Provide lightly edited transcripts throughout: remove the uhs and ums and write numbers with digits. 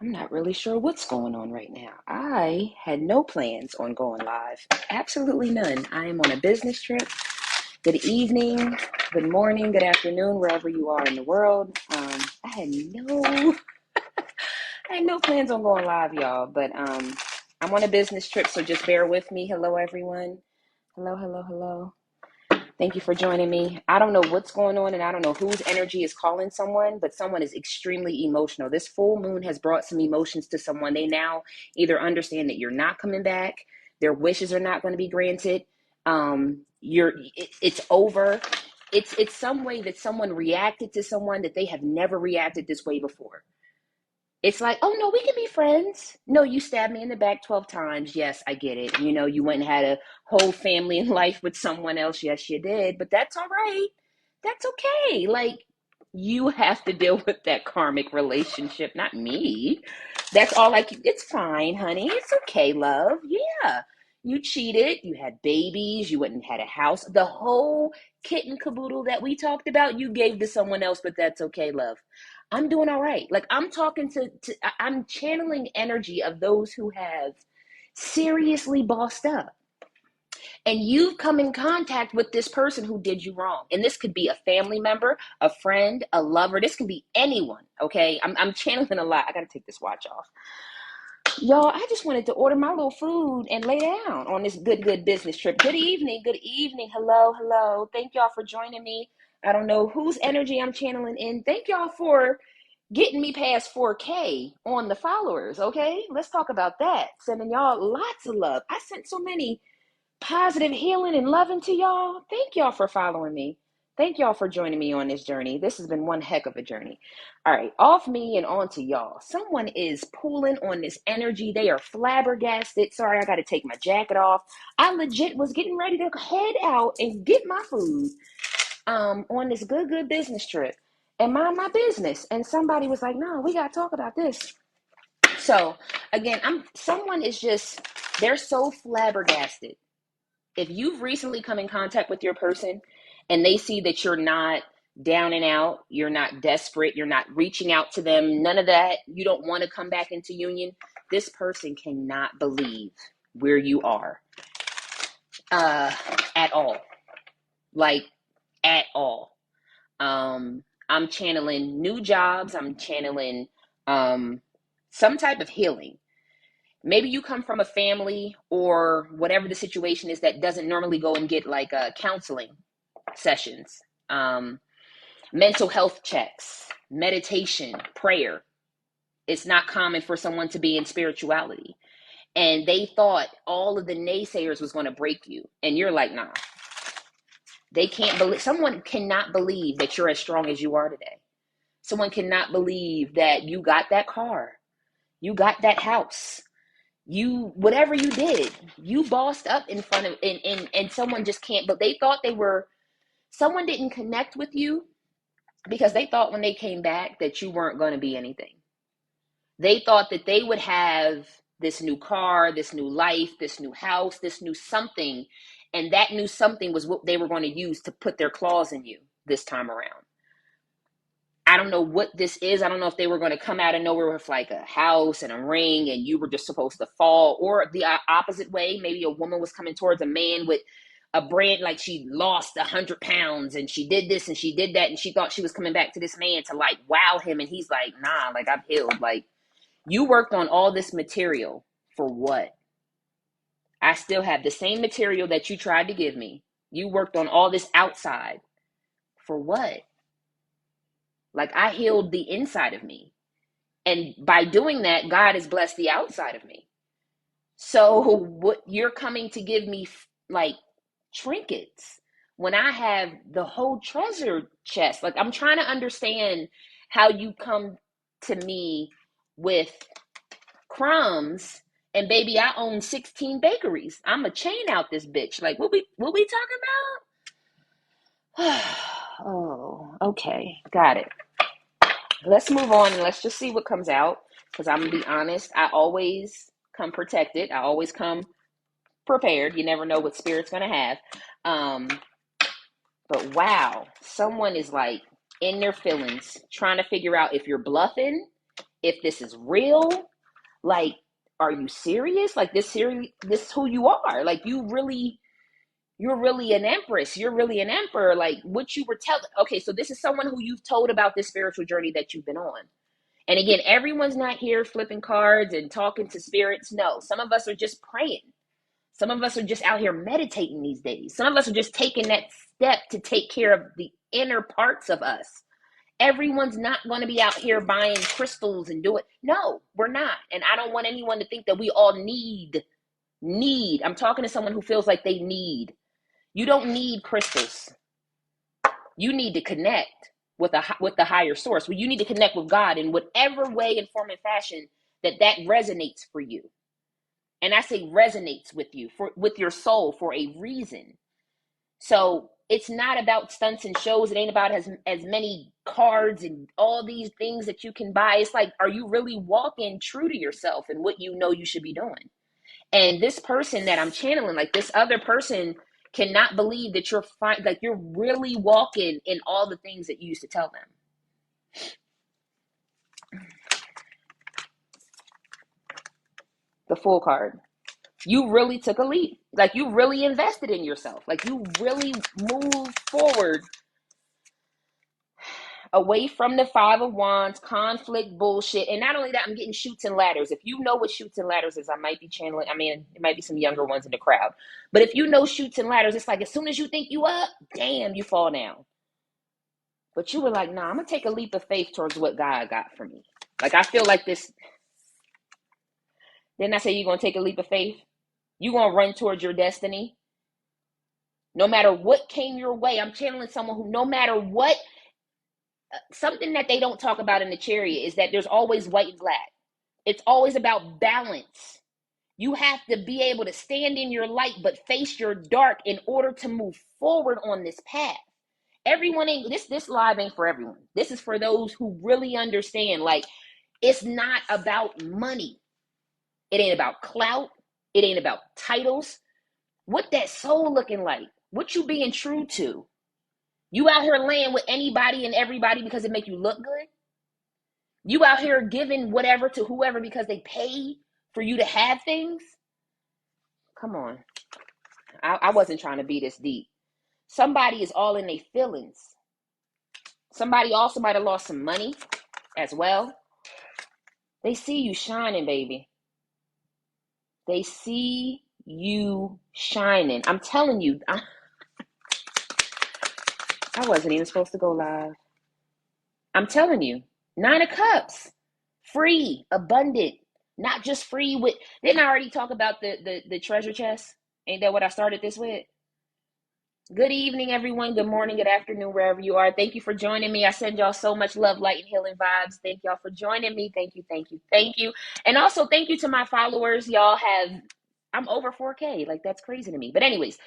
I'm not really sure what's going on right now. I had no plans on going live. Absolutely none. I am on a business trip. Good evening, good morning, good afternoon, wherever you are in the world. I had no plans on going live, y'all, but I'm on a business trip, so just bear with me. Hello, everyone. Hello, hello, hello. Thank you for joining me. I don't know what's going on and I don't know whose energy is calling someone, but someone is extremely emotional. This full moon has brought some emotions to someone. They now either understand that you're not coming back, their wishes are not going to be granted. It's over. It's some way that someone reacted to someone that they have never reacted this way before. It's like, oh no, we can be friends. No, you stabbed me in the back 12 times. Yes, I get it. You know, you went and had a whole family and life with someone else. Yes, you did. But that's all right. That's okay. Like, you have to deal with that karmic relationship, not me. That's all like, it's fine, honey. It's okay, love. Yeah. You cheated. You had babies. You went and had a house. The whole kit and caboodle that we talked about, you gave to someone else, but that's okay, love. I'm doing all right. Like I'm talking I'm channeling energy of those who have seriously bossed up. And you've come in contact with this person who did you wrong. And this could be a family member, a friend, a lover. This can be anyone. Okay. I'm channeling a lot. I got to take this watch off. Y'all, I just wanted to order my little food and lay down on this good business trip. Good evening. Good evening. Hello. Hello. Thank y'all for joining me. I don't know whose energy I'm channeling in. Thank y'all for getting me past 4K on the followers, okay? Let's talk about that. Sending y'all lots of love. I sent so many positive healing and loving to y'all. Thank y'all for following me. Thank y'all for joining me on this journey. This has been one heck of a journey. All right, off me and on to y'all. Someone is pulling on this energy. They are flabbergasted. Sorry, I got to take my jacket off. I legit was getting ready to head out and get my food on this good business trip and mind my business. And somebody was like, no, we got to talk about this. So again, someone is just, they're so flabbergasted. If you've recently come in contact with your person and they see that you're not down and out, you're not desperate, you're not reaching out to them, none of that, you don't want to come back into union, this person cannot believe where you are at all. Like, at all. I'm channeling new jobs. I'm channeling some type of healing. Maybe you come from a family or whatever the situation is that doesn't normally go and get like counseling sessions, mental health checks, meditation, prayer. It's not common for someone to be in spirituality. And they thought all of the naysayers was going to break you. And you're like, nah, they can't believe, someone cannot believe that you're as strong as you are today. Someone cannot believe that you got that car, you got that house, you, whatever you did, you bossed up in front of, and someone just can't, but they thought someone didn't connect with you because they thought when they came back that you weren't going to be anything. They thought that they would have this new car, this new life, this new house, this new something. And that new something was what they were going to use to put their claws in you this time around. I don't know what this is. I don't know if they were going to come out of nowhere with like a house and a ring and you were just supposed to fall, or the opposite way. Maybe a woman was coming towards a man with a brand, like she lost 100 pounds and she did this and she did that. And she thought she was coming back to this man to like wow him. And he's like, nah, like I've healed. Like you worked on all this material for what? I still have the same material that you tried to give me. You worked on all this outside for what? Like I healed the inside of me. And by doing that, God has blessed the outside of me. So what you're coming to give me like trinkets when I have the whole treasure chest. Like I'm trying to understand how you come to me with crumbs and baby, I own 16 bakeries. I'm a chain out this bitch. Like what we talking about? Oh, okay. Got it. Let's move on and let's just see what comes out. Because I'm going to be honest, I always come protected. I always come prepared. You never know what spirit's going to have. But wow, someone is like in their feelings, trying to figure out if you're bluffing, if this is real. Like, are you serious? Like, this is who you are. Like, you're really an empress. You're really an emperor. Like, what you were telling. Okay, so this is someone who you've told about this spiritual journey that you've been on. And again, everyone's not here flipping cards and talking to spirits. No, some of us are just praying. Some of us are just out here meditating these days. Some of us are just taking that step to take care of the inner parts of us. Everyone's not going to be out here buying crystals and do it. No, we're not. And I don't want anyone to think that we all need. I'm talking to someone who feels like they need. You don't need crystals. You need to connect with the higher source. Well, you need to connect with God in whatever way and form and fashion that resonates for you. And I say resonates with you, with your soul, for a reason. So it's not about stunts and shows. It ain't about as many cards and all these things that you can buy. It's like, are you really walking true to yourself and what you know you should be doing? And this person that I'm channeling, like this other person, cannot believe that you're fine, like you're really walking in all the things that you used to tell them. The Fool card. You really took a leap. Like, you really invested in yourself. Like, you really moved forward away from the Five of Wands, conflict, bullshit. And not only that, I'm getting Chutes and Ladders. If you know what Chutes and Ladders is, I might be channeling. I mean, it might be some younger ones in the crowd. But if you know Chutes and Ladders, it's like as soon as you think you up, damn, you fall down. But you were like, nah, I'm going to take a leap of faith towards what God got for me. Like, I feel like this. Didn't I say you're going to take a leap of faith? You're going to run towards your destiny. No matter what came your way, I'm channeling someone who, no matter what, something that they don't talk about in the chariot is that there's always white and black. It's always about balance. You have to be able to stand in your light, but face your dark in order to move forward on this path. Everyone ain't, this live ain't for everyone. This is for those who really understand, like, it's not about money. It ain't about clout. It ain't about titles. What that soul looking like? What you being true to? You out here laying with anybody and everybody because it make you look good? You out here giving whatever to whoever because they pay for you to have things? Come on. I wasn't trying to be this deep. Somebody is all in their feelings. Somebody also might have lost some money as well. They see you shining, baby. They see you shining. I'm telling you, I wasn't even supposed to go live. I'm telling you, 9 of Cups, free, abundant, not just free with, didn't I already talk about the treasure chest? Ain't that what I started this with? Good evening, everyone. Good morning, good afternoon, wherever you are. Thank you for joining me. I send y'all so much love, light, and healing vibes. Thank y'all for joining me. Thank you, thank you, thank you. And also thank you to my followers. Y'all have, I'm over 4K. Like, that's crazy to me. But anyways,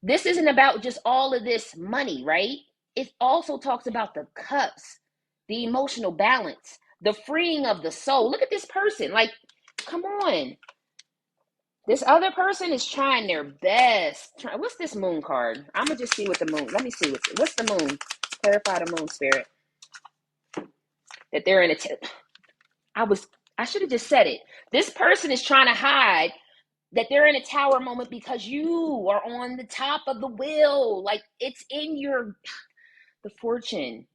this isn't about just all of this money, right? It also talks about the cups, the emotional balance, the freeing of the soul. Look at this person. Like, come on. This other person is trying their best. What's this moon card? I'm going to just see what the moon, let me see what's the moon. Clarify the moon, spirit. That they're in I should have just said it. This person is trying to hide that they're in a tower moment because you are on the top of the wheel. Like, it's in the fortune.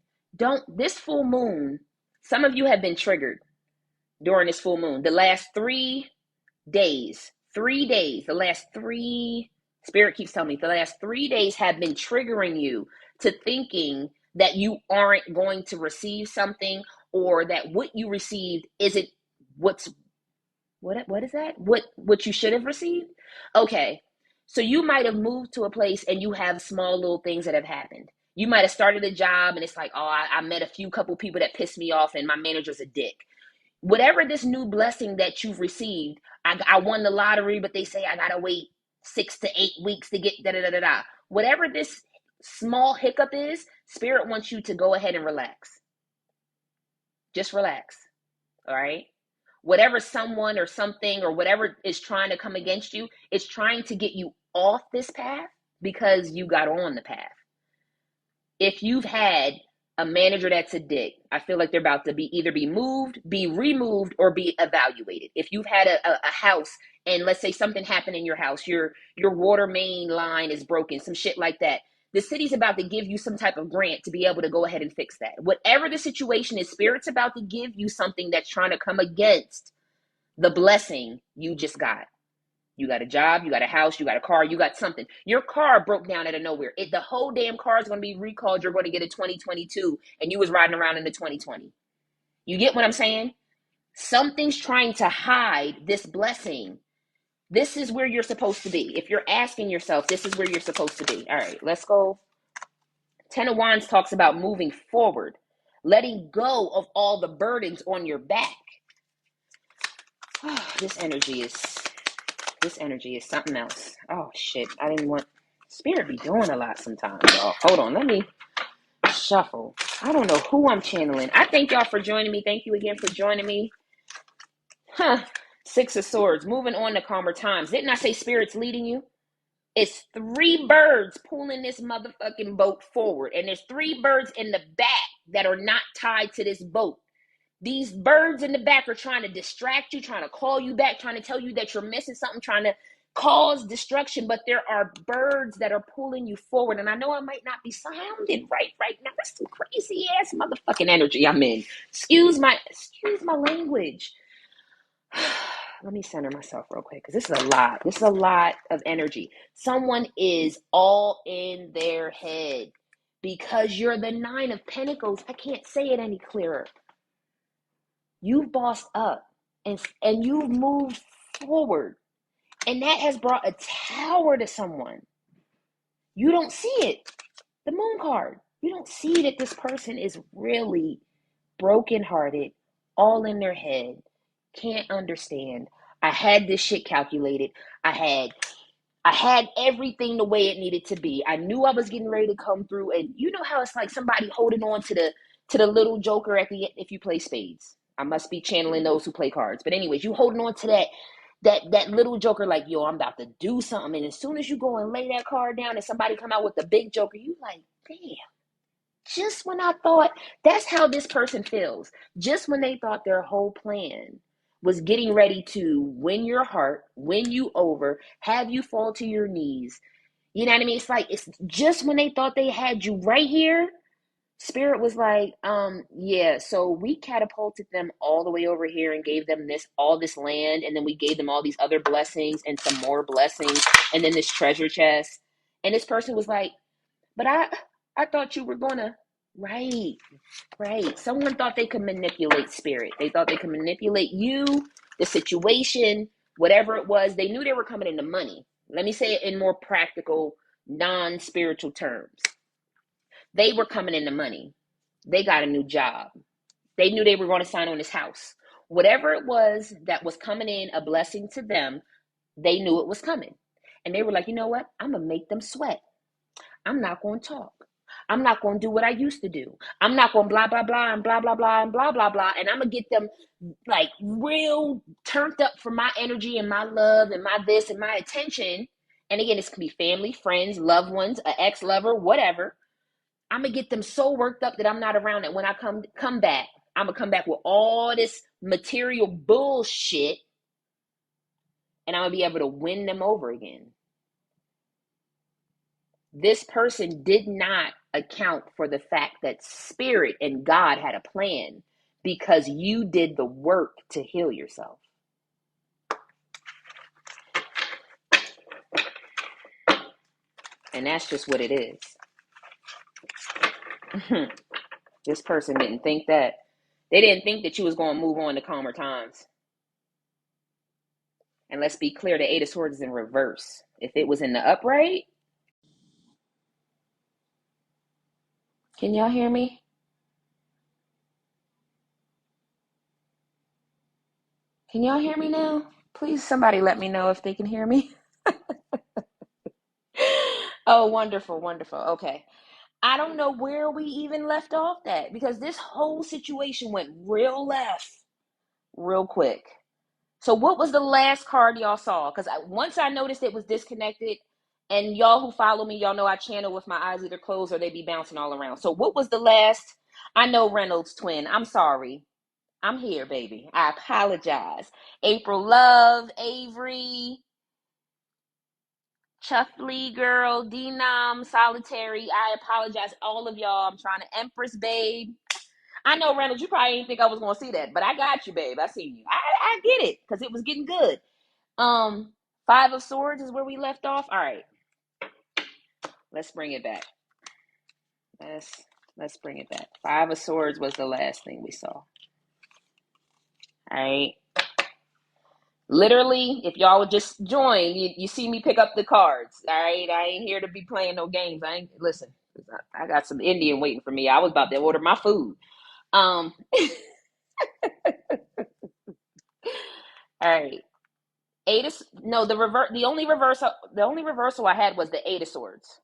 This full moon, some of you have been triggered during this full moon. The last 3 days, the last 3, Spirit keeps telling me, the last 3 days have been triggering you to thinking that you aren't going to receive something, or that what you received isn't what is that? What you should have received? Okay. So you might have moved to a place and you have small little things that have happened. You might have started a job and it's like, oh, I met a couple people that pissed me off and my manager's a dick. Whatever this new blessing that you've received, I won the lottery, but they say I gotta wait 6 to 8 weeks to get da-da-da-da-da. Whatever this small hiccup is, Spirit wants you to go ahead and relax. Just relax. All right? Whatever someone or something or whatever is trying to come against you, it's trying to get you off this path because you got on the path. If you've had A manager that's a dick. I feel like they're about to be either be moved, be removed, or be evaluated. If you've had a house and let's say something happened in your house, your water main line is broken, some shit like that. The city's about to give you some type of grant to be able to go ahead and fix that. Whatever the situation is, Spirit's about to give you something that's trying to come against the blessing you just got. You got a job, you got a house, you got a car, you got something. Your car broke down out of nowhere. The whole damn car is going to be recalled. You're going to get a 2022 and you was riding around in the 2020. You get what I'm saying? Something's trying to hide this blessing. This is where you're supposed to be. If you're asking yourself, this is where you're supposed to be. All right, let's go. Ten of Wands talks about moving forward, letting go of all the burdens on your back. This energy is something else. Oh shit, I didn't want Spirit be doing a lot sometimes, y'all. Hold on, let me shuffle. I don't know who I'm channeling. I thank y'all for joining me. Thank you again for joining me. Six of Swords, moving on to calmer times. Didn't I say Spirit's leading you? It's three birds pulling this motherfucking boat forward, and there's three birds in the back that are not tied to this boat. These birds in the back are trying to distract you, trying to call you back, trying to tell you that you're missing something, trying to cause destruction, but there are birds that are pulling you forward. And I know I might not be sounding right now. That's some crazy ass motherfucking energy I'm in. Excuse my language. Let me center myself real quick because this is a lot. This is a lot of energy. Someone is all in their head because you're the Nine of Pentacles. I can't say it any clearer. You've bossed up and you've moved forward. And that has brought a tower to someone. You don't see it. The Moon card. You don't see that this person is really brokenhearted, all in their head, can't understand. I had this shit calculated. I had everything the way it needed to be. I knew I was getting ready to come through. And you know how it's like somebody holding on to the little joker at the end if you play spades. I must be channeling those who play cards. But anyways, you holding on to that little joker like, yo, I'm about to do something. And as soon as you go and lay that card down and somebody come out with the big joker, you like, damn. Just when I thought, that's how this person feels. Just when they thought their whole plan was getting ready to win your heart, win you over, have you fall to your knees. You know what I mean? It's like, it's just when they thought they had you right here, Spirit was like, yeah, so we catapulted them all the way over here and gave them all this land, and then we gave them all these other blessings and some more blessings, and then this treasure chest. And this person was like, but I thought you were gonna, right. Someone thought they could manipulate Spirit. They thought they could manipulate you, the situation, whatever it was. They knew they were coming into money. Let me say it in more practical, non-spiritual terms. They were coming into money. They got a new job. They knew they were going to sign on this house. Whatever it was that was coming in, a blessing to them, they knew it was coming. And they were like, you know what? I'm going to make them sweat. I'm not going to talk. I'm not going to do what I used to do. I'm not going to blah, blah, blah, and blah, blah, blah, and blah, blah, blah. And I'm going to get them like real turned up for my energy and my love and my this and my attention. And again, this could be family, friends, loved ones, an ex-lover, whatever. I'm going to get them so worked up that I'm not around it. When I come back, I'm going to come back with all this material bullshit. And I'm going to be able to win them over again. This person did not account for the fact that Spirit and God had a plan because you did the work to heal yourself. And that's just what it is. This person didn't think that. They didn't think that you was going to move on to calmer times. And let's be clear, the Eight of Swords is in reverse. If it was in the upright, can y'all hear me? Can y'all hear me now? Please, somebody let me know if they can hear me. Oh, wonderful, wonderful. Okay. I don't know where we even left off at because this whole situation went real left real quick. So what was the last card y'all saw? Because once I noticed it was disconnected, and y'all who follow me, y'all know I channel with my eyes either closed or they be bouncing all around. So what was the last I know Reynolds twin. I'm sorry. I'm here, baby. I apologize. April Love, Avery, Chuffley girl, Denom, Solitary. I apologize, all of y'all. I'm trying to Empress, babe. I know, Reynolds, you probably didn't think I was going to see that, but I got you, babe. I seen you. I get it, because it was getting good. Five of Swords is where we left off. All right. Let's bring it back. Let's bring it back. Five of Swords was the last thing we saw. All right. Literally, if y'all would just join, you see me pick up the cards. All right. I ain't here to be playing no games. Listen, I got some Indian waiting for me. I was about to order my food. All right. The only reversal I had was the Eight of Swords.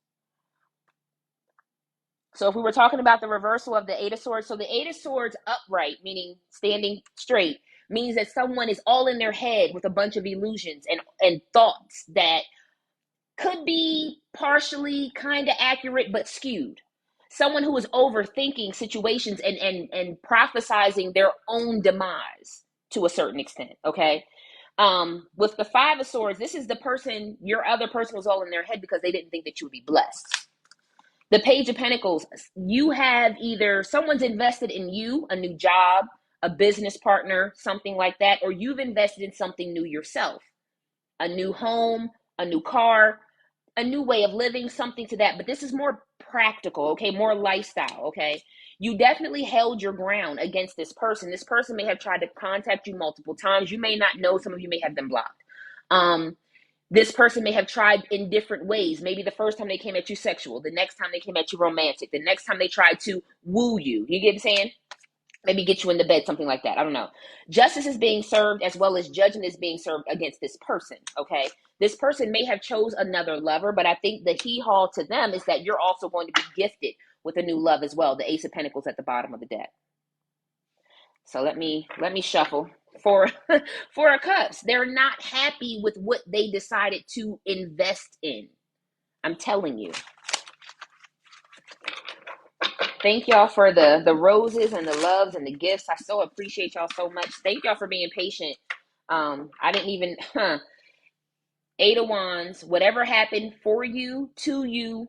So if we were talking about the reversal of the Eight of Swords, so the Eight of Swords upright, meaning standing straight, means that someone is all in their head with a bunch of illusions and thoughts that could be partially kind of accurate but skewed. Someone who is overthinking situations and prophesizing their own demise to a certain extent, okay? With the Five of Swords, this is the person, your other person was all in their head because they didn't think that you would be blessed. The Page of Pentacles, you have either someone's invested in you, a new job, a business partner, something like that, or you've invested in something new yourself, a new home, a new car, a new way of living, something to that. But this is more practical, okay, more lifestyle, okay? You definitely held your ground against this person. This person may have tried to contact you multiple times. You may not know, some of you may have been blocked. This person may have tried in different ways. Maybe the first time they came at you sexual, the next time they came at you romantic, the next time they tried to woo you. You get what I'm saying? Maybe get you in the bed, something like that. I don't know. Justice is being served as well as judgment is being served against this person, okay? This person may have chose another lover, but I think the hee-haw to them is that you're also going to be gifted with a new love as well. The Ace of Pentacles at the bottom of the deck. So let me shuffle. Four of Cups. They're not happy with what they decided to invest in. I'm telling you. Thank y'all for the roses and the loves and the gifts. I so appreciate y'all so much. Thank y'all for being patient. I didn't even, Eight of Wands, whatever happened for you, to you,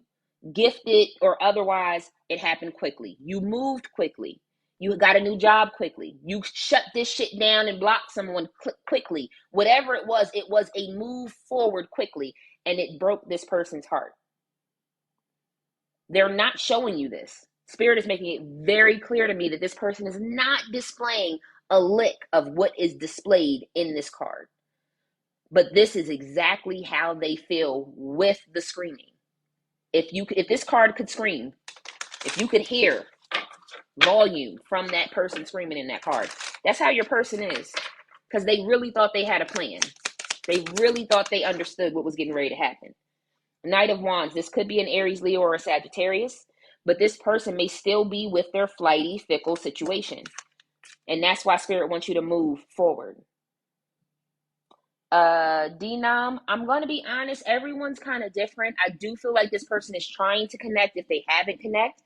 gifted or otherwise, it happened quickly. You moved quickly. You got a new job quickly. You shut this shit down and blocked someone quickly. Whatever it was a move forward quickly, and it broke this person's heart. They're not showing you this. Spirit is making it very clear to me that this person is not displaying a lick of what is displayed in this card. But this is exactly how they feel with the screaming. If this card could scream, if you could hear volume from that person screaming in that card, that's how your person is. Because they really thought they had a plan. They really thought they understood what was getting ready to happen. Knight of Wands, this could be an Aries, Leo, or a Sagittarius, but this person may still be with their flighty, fickle situation. And that's why Spirit wants you to move forward. Denom, I'm going to be honest, everyone's kind of different. I do feel like this person is trying to connect if they haven't connect.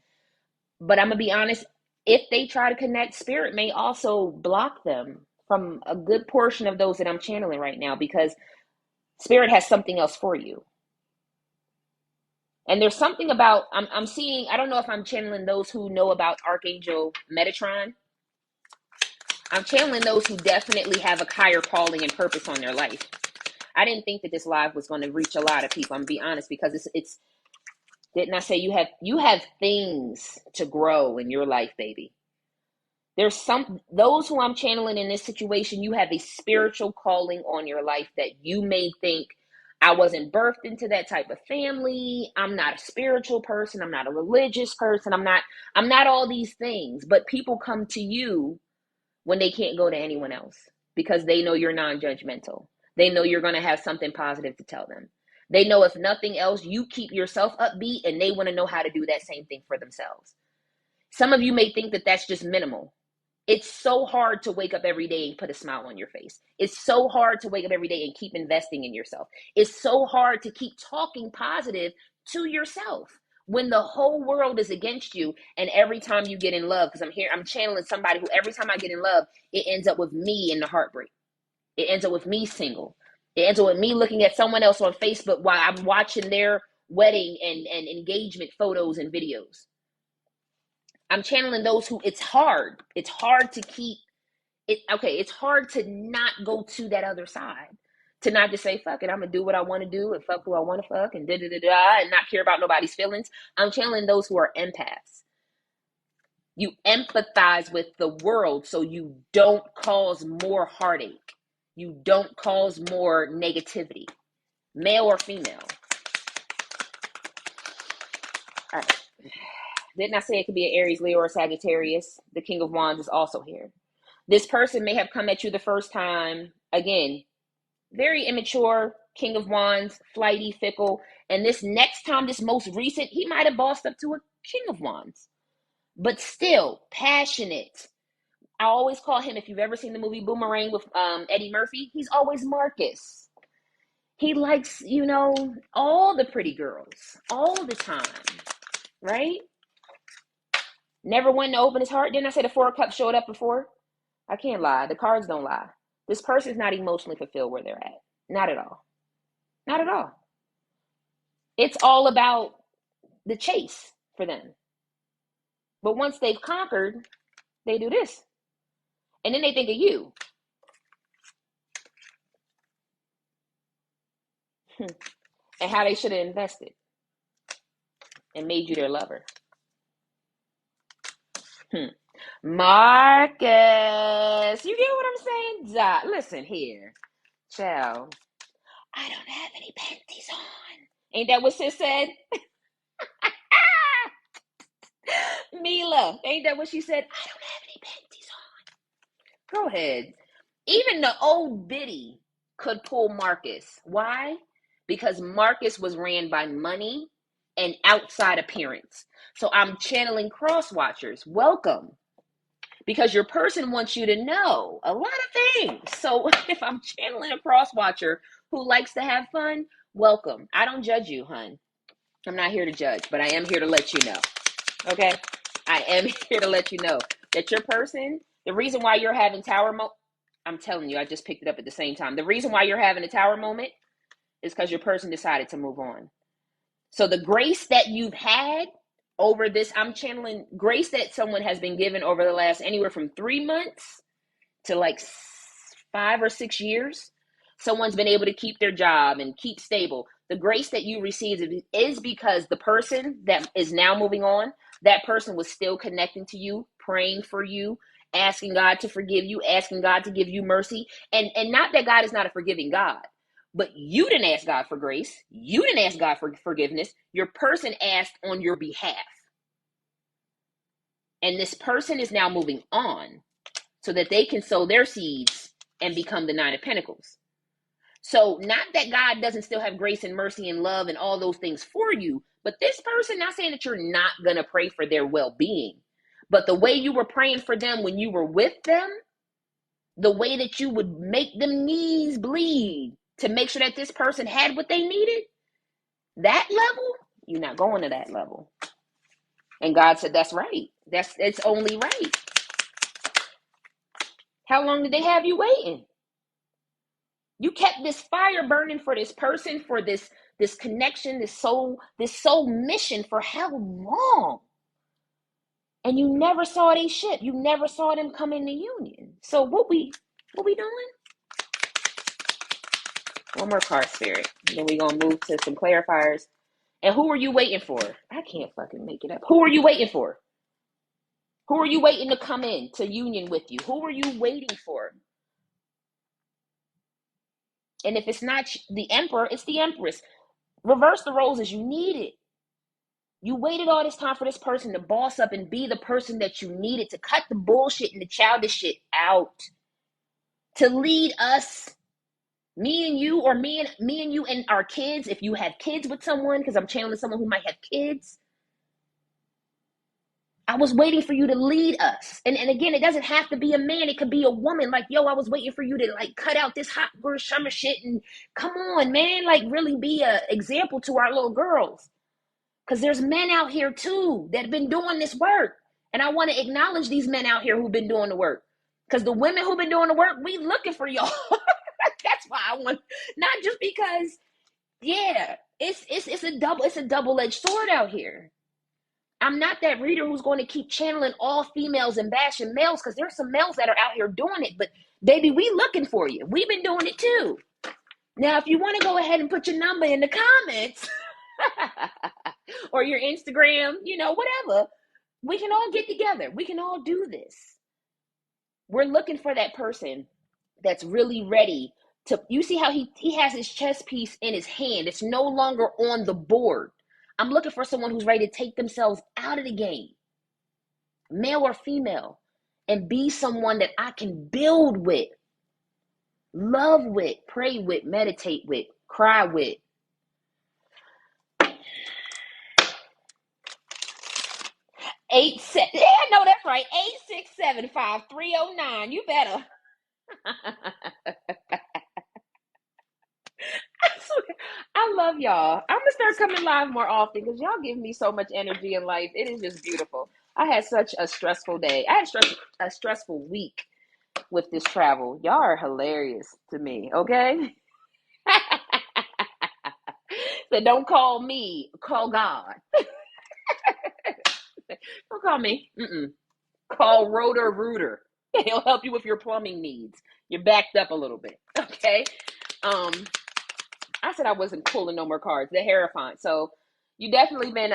But I'm going to be honest, if they try to connect, Spirit may also block them from a good portion of those that I'm channeling right now, because Spirit has something else for you. And there's something about, I'm seeing, I don't know if I'm channeling those who know about Archangel Metatron. I'm channeling those who definitely have a higher calling and purpose on their life. I didn't think that this live was going to reach a lot of people. I'm going to be honest, because it's didn't I say you have things to grow in your life, baby? There's those who I'm channeling in this situation, you have a spiritual calling on your life that you may think, I wasn't birthed into that type of family. I'm not a spiritual person. I'm not a religious person. I'm not all these things. But people come to you when they can't go to anyone else because they know you're non-judgmental. They know you're going to have something positive to tell them. They know if nothing else, you keep yourself upbeat, and they want to know how to do that same thing for themselves. Some of you may think that that's just minimal. It's so hard to wake up every day and put a smile on your face. It's so hard to wake up every day and keep investing in yourself. It's so hard to keep talking positive to yourself when the whole world is against you, and every time you get in love, because I'm channeling somebody who every time I get in love, it ends up with me in the heartbreak. It ends up with me single. It ends up with me looking at someone else on Facebook while I'm watching their wedding and engagement photos and videos. I'm channeling those who it's hard. It's hard to keep it. Okay, it's hard to not go to that other side. To not just say, fuck it, I'm going to do what I want to do and fuck who I want to fuck and da-da-da-da and not care about nobody's feelings. I'm channeling those who are empaths. You empathize with the world so you don't cause more heartache. You don't cause more negativity, male or female. All right. Didn't I say it could be an Aries, Leo, or Sagittarius? The King of Wands is also here. This person may have come at you the first time. Again, very immature, King of Wands, flighty, fickle. And this next time, this most recent, he might have bossed up to a King of Wands. But still, passionate. I always call him, if you've ever seen the movie Boomerang with Eddie Murphy, he's always Marcus. He likes, all the pretty girls, all the time, right? Never one to open his heart. Didn't I say the Four of Cups showed up before? I can't lie. The cards don't lie. This person's not emotionally fulfilled where they're at. Not at all. Not at all. It's all about the chase for them. But once they've conquered, they do this. And then they think of you. And how they should have invested and made you their lover. Marcus, you get what I'm saying? Listen here, child. I don't have any panties on. Ain't that what sis said? Mila, ain't that what she said? I don't have any panties on. Go ahead. Even the old biddy could pull Marcus. Why? Because Marcus was ran by money and outside appearance. So I'm channeling cross watchers. Welcome. Because your person wants you to know a lot of things. So if I'm channeling a cross watcher who likes to have fun, welcome. I don't judge you, hun. I'm not here to judge, but I am here to let you know. Okay? I am here to let you know that your person, the reason why you're having I'm telling you, I just picked it up at the same time. The reason why you're having a tower moment is because your person decided to move on. So the grace that you've had over this, I'm channeling grace that someone has been given over the last anywhere from 3 months to like 5 or 6 years. Someone's been able to keep their job and keep stable. The grace that you received is because the person that is now moving on, that person was still connecting to you, praying for you, asking God to forgive you, asking God to give you mercy. And not that God is not a forgiving God, but you didn't ask God for grace. You didn't ask God for forgiveness. Your person asked on your behalf. And this person is now moving on so that they can sow their seeds and become the Nine of Pentacles. So not that God doesn't still have grace and mercy and love and all those things for you, but this person, not saying that you're not going to pray for their well-being, but the way you were praying for them when you were with them, the way that you would make them knees bleed to make sure that this person had what they needed, that level, you're not going to that level. And God said, that's right. It's only right. How long did they have you waiting? You kept this fire burning for this person, for this connection, this soul mission for how long? And you never saw they ship. You never saw them come into union. So what we doing? One more card, Spirit. And then we're going to move to some clarifiers. And who are you waiting for? I can't fucking make it up. Who are you waiting for? Who are you waiting to come in to union with you? Who are you waiting for? And if it's not the emperor, it's the empress. Reverse the roles as you need it. You waited all this time for this person to boss up and be the person that you needed, to cut the bullshit and the childish shit out, to lead us, me and you, or me and you and our kids, if you have kids with someone, because I'm channeling someone who might have kids. I was waiting for you to lead us. And again, it doesn't have to be a man. It could be a woman. Like, yo, I was waiting for you to like cut out this hot girl summer shit and come on, man, like really be an example to our little girls. Because there's men out here too that have been doing this work. And I want to acknowledge these men out here who've been doing the work. Because the women who've been doing the work, we looking for y'all. That's why I want, not just because, yeah, it's a double-edged sword out here. I'm not that reader who's going to keep channeling all females and bashing males, because there's some males that are out here doing it. But baby, we looking for you. We've been doing it too. Now, if you want to go ahead and put your number in the comments or your Instagram, whatever, we can all get together. We can all do this. We're looking for that person that's really ready to, you see how he has his chess piece in his hand. It's no longer on the board. I'm looking for someone who's ready to take themselves out of the game, male or female, and be someone that I can build with, love with, pray with, meditate with, cry with. Yeah, I know that's right. 867-5309. You better. I love y'all. I'm gonna start coming live more often because y'all give me so much energy in life. It is just beautiful. I had such a stressful day. I had a stressful week with this travel. Y'all are hilarious to me, okay? So don't call me, call God. Don't call me. Call Rotor Rooter. He'll help you with your plumbing needs. You're backed up a little bit, okay? I said I wasn't pulling no more cards. The Hierophant. So you definitely been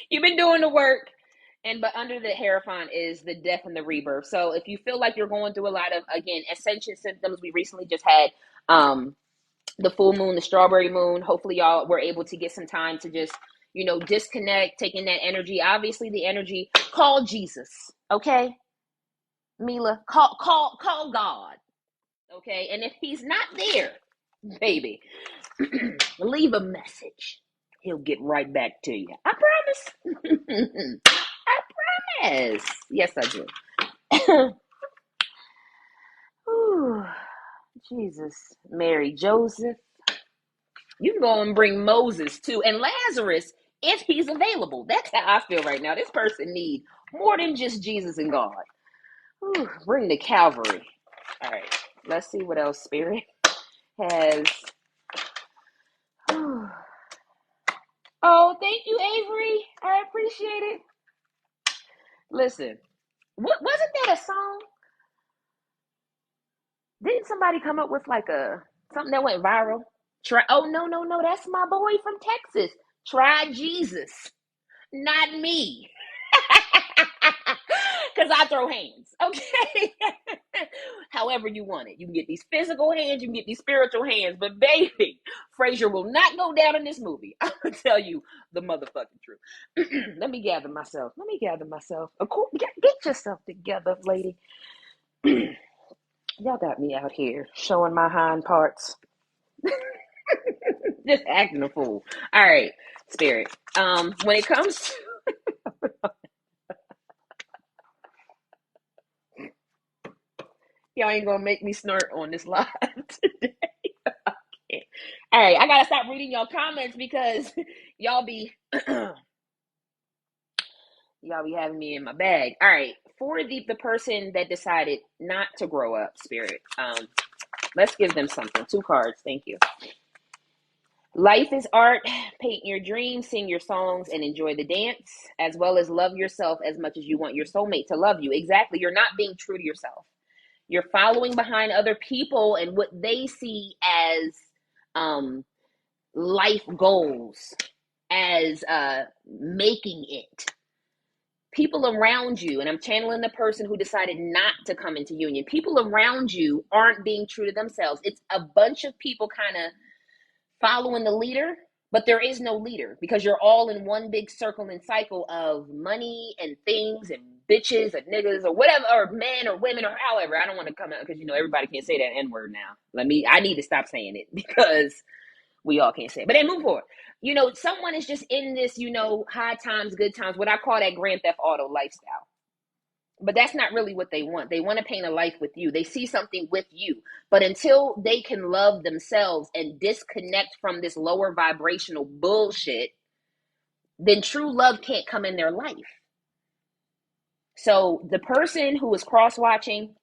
you've been doing the work. But under the Hierophant is the death and the rebirth. So if you feel like you're going through a lot of, again, ascension symptoms, we recently just had the full moon, the strawberry moon. Hopefully y'all were able to get some time to just, disconnect, taking that energy. Obviously the energy, call Jesus, okay? Mila, call God, okay? And if he's not there, baby, leave a message. He'll get right back to you. I promise. I promise. Yes, I do. Ooh, Jesus, Mary, Joseph. You can go and bring Moses too, and Lazarus if he's available. That's how I feel right now. This person needs more than just Jesus and God. Ooh, bring the Calvary. All right, let's see what else Spirit has. Oh, thank you, Avery. I appreciate it. Listen, wasn't that a song? Didn't somebody come up with like something that went viral? Oh, no, that's my boy from Texas. Try Jesus, not me. Because I throw hands, okay? However you want it. You can get these physical hands, you can get these spiritual hands, but baby, Frazier will not go down in this movie. I'm going to tell you the motherfucking truth. Let me gather myself. Of course, get yourself together, lady. Y'all got me out here showing my hind parts. Just acting a fool. All right, Spirit. When it comes to y'all ain't gonna make me snort on this live today. Okay. All right, I gotta stop reading y'all comments because y'all be having me in my bag. All right, for the person that decided not to grow up, Spirit. Let's give them something. 2 cards. Thank you. Life is art. Paint your dreams, sing your songs, and enjoy the dance, as well as love yourself as much as you want your soulmate to love you. Exactly. You're not being true to yourself. You're following behind other people and what they see as life goals, as making it. People around you, and I'm channeling the person who decided not to come into union. People around you aren't being true to themselves. It's a bunch of people kind of following the leader, but there is no leader because you're all in one big circle and cycle of money and things and bitches and niggas or whatever, or men or women or however. I don't want to come out because everybody can't say that N-word now. I need to stop saying it because we all can't say it. But then move forward. Someone is just in this, high times, good times, what I call that Grand Theft Auto lifestyle. But that's not really what they want. They want to paint a life with you. They see something with you. But until they can love themselves and disconnect from this lower vibrational bullshit, then true love can't come in their life. So the person who is cross-watching,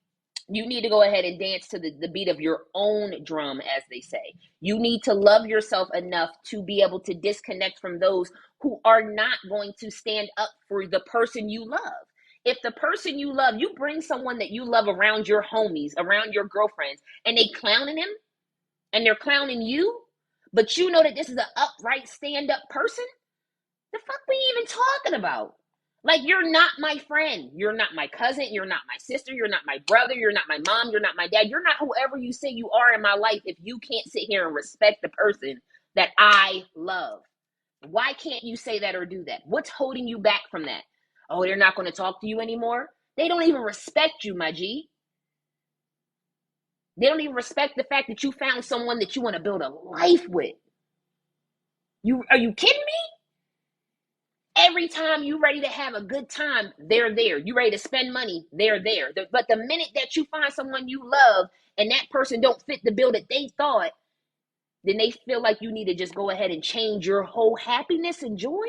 you need to go ahead and dance to the beat of your own drum, as they say. You need to love yourself enough to be able to disconnect from those who are not going to stand up for the person you love. If the person you love, you bring someone that you love around your homies, around your girlfriends, and they clowning him and they're clowning you, but you know that this is an upright, stand-up person, the fuck we even talking about? Like, you're not my friend. You're not my cousin. You're not my sister. You're not my brother. You're not my mom. You're not my dad. You're not whoever you say you are in my life if you can't sit here and respect the person that I love. Why can't you say that or do that? What's holding you back from that? Oh, they're not going to talk to you anymore? They don't even respect you, my G. They don't even respect the fact that you found someone that you want to build a life with. Are you kidding me? Every time you ready to have a good time, they're there. You ready to spend money, they're there. But the minute that you find someone you love and that person don't fit the bill that they thought, then they feel like you need to just go ahead and change your whole happiness and joy.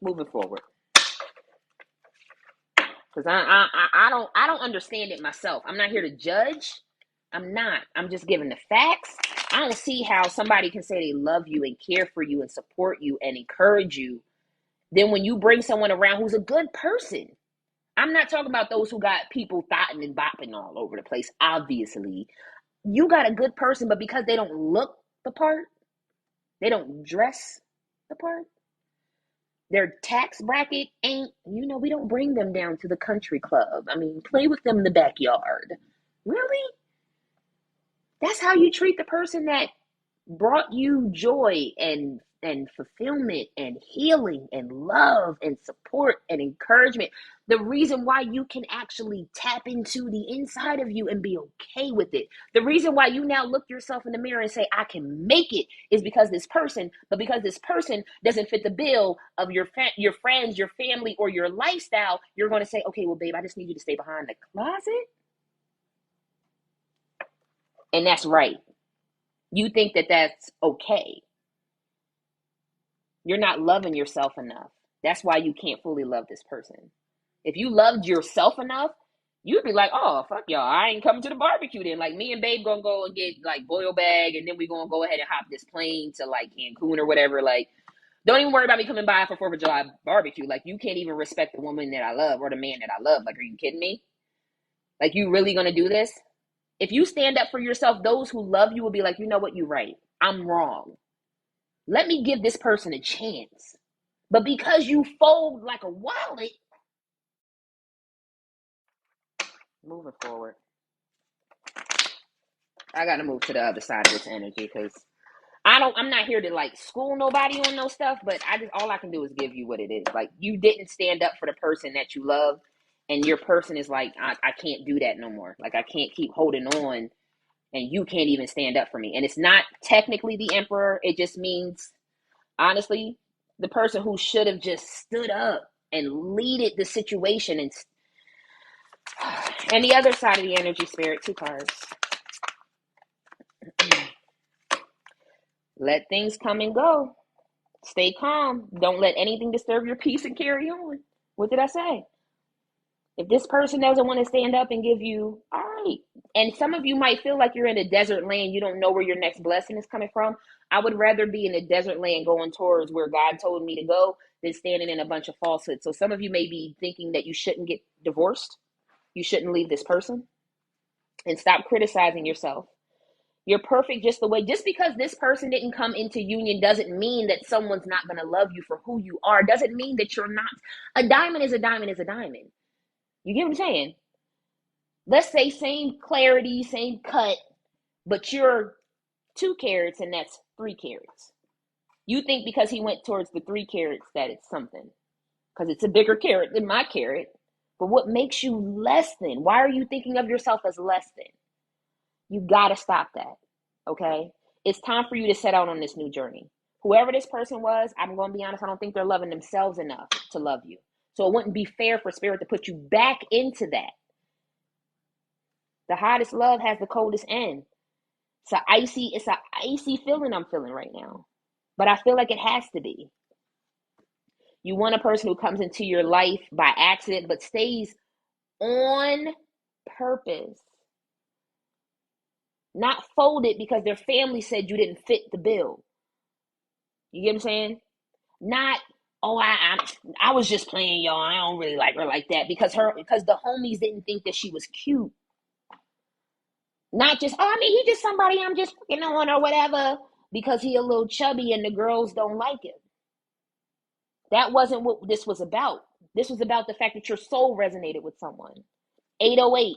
Moving forward, because I don't understand it myself. I'm not here to judge. I'm not. I'm just giving the facts. I don't see how somebody can say they love you and care for you and support you and encourage you. Then when you bring someone around who's a good person, I'm not talking about those who got people thotting and bopping all over the place. Obviously, you got a good person, but because they don't look the part, they don't dress the part, their tax bracket ain't, we don't bring them down to the country club. I mean, play with them in the backyard. Really? That's how you treat the person that brought you joy and fulfillment and healing and love and support and encouragement. The reason why you can actually tap into the inside of you and be okay with it. The reason why you now look yourself in the mirror and say, I can make it, is because this person, but because this person doesn't fit the bill of your friends, your family, or your lifestyle, you're going to say, okay, well, babe, I just need you to stay behind the closet. And that's right. You think that that's okay. You're not loving yourself enough. That's why you can't fully love this person. If you loved yourself enough, you'd be like, oh, fuck y'all. I ain't coming to the barbecue then. Like, me and babe gonna go and get like boil bag, and then we gonna go ahead and hop this plane to like Cancun or whatever. Like, don't even worry about me coming by for 4th of July barbecue. Like, you can't even respect the woman that I love or the man that I love. Like, are you kidding me? Like, you really gonna do this? If you stand up for yourself, those who love you will be like, you know what, you're right. I'm wrong. Let me give this person a chance. But because you fold like a wallet, moving forward, I gotta move to the other side of this energy, because I'm not here to like school nobody on no stuff, but all I can do is give you what it is. Like, you didn't stand up for the person that you love, and your person is like, I can't do that no more. Like, I can't keep holding on, and you can't even stand up for me. And it's not technically the emperor. It just means, honestly, the person who should have just stood up and leaded the situation. And the other side of the energy, spirit, 2 cards. Let things come and go. Stay calm. Don't let anything disturb your peace and carry on. What did I say? If this person doesn't want to stand up and give you, all right. And some of you might feel like you're in a desert land. You don't know where your next blessing is coming from. I would rather be in a desert land going towards where God told me to go than standing in a bunch of falsehoods. So some of you may be thinking that you shouldn't get divorced. You shouldn't leave this person. And stop criticizing yourself. You're perfect just because this person didn't come into union doesn't mean that someone's not going to love you for who you are. Doesn't mean that you're not. A diamond is a diamond is a diamond. You get what I'm saying? Let's say same clarity, same cut, but you're 2 carats and that's 3 carats. You think because he went towards the 3 carats that it's something, because it's a bigger carat than my carat. But what makes you less than? Why are you thinking of yourself as less than? You got to stop that, okay? It's time for you to set out on this new journey. Whoever this person was, I'm going to be honest, I don't think they're loving themselves enough to love you. So it wouldn't be fair for spirit to put you back into that. The hottest love has the coldest end. It's an icy feeling I'm feeling right now. But I feel like it has to be. You want a person who comes into your life by accident, but stays on purpose. Not folded because their family said you didn't fit the bill. You get what I'm saying? Not, oh, I was just playing, y'all. I don't really like her like that because the homies didn't think that she was cute. Not just, oh, I mean, he just somebody I'm just on or whatever because he a little chubby and the girls don't like him. That wasn't what this was about. This was about the fact that your soul resonated with someone. 808.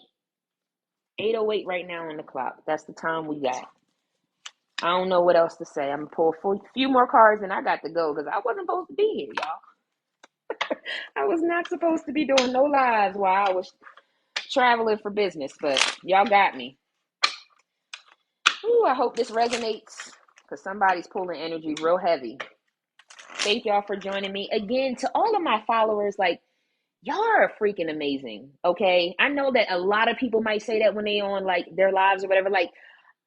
808 right now on the clock. That's the time we got. I don't know what else to say. I'm going to pull a few more cards and I got to go because I wasn't supposed to be here, y'all. I was not supposed to be doing no lives while I was traveling for business, but y'all got me. Ooh, I hope this resonates because somebody's pulling energy real heavy. Thank y'all for joining me. Again, to all of my followers, like, y'all are freaking amazing, okay? I know that a lot of people might say that when they on, like, their lives or whatever. Like,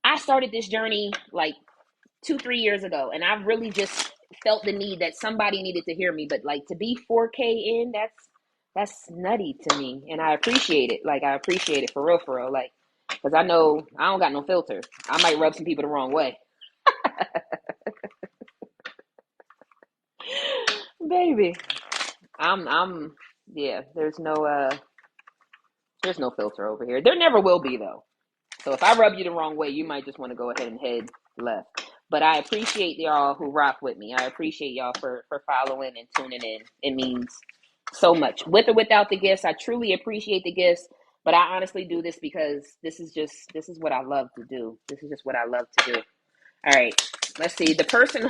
I started this journey, like, 2-3 years ago, and I've really just felt the need that somebody needed to hear me. But, like, to be 4K in, that's nutty to me, and I appreciate it. Like, I appreciate it for real, like, because I know I don't got no filter. I might rub some people the wrong way. Baby, yeah, there's no filter over here. There never will be, though. So if I rub you the wrong way, you might just want to go ahead and head left. But I appreciate y'all who rock with me. I appreciate y'all for following and tuning in. It means so much. With or without the gifts, I truly appreciate the gifts. But I honestly do this because this is what I love to do. This is just what I love to do. All right, let's see. The person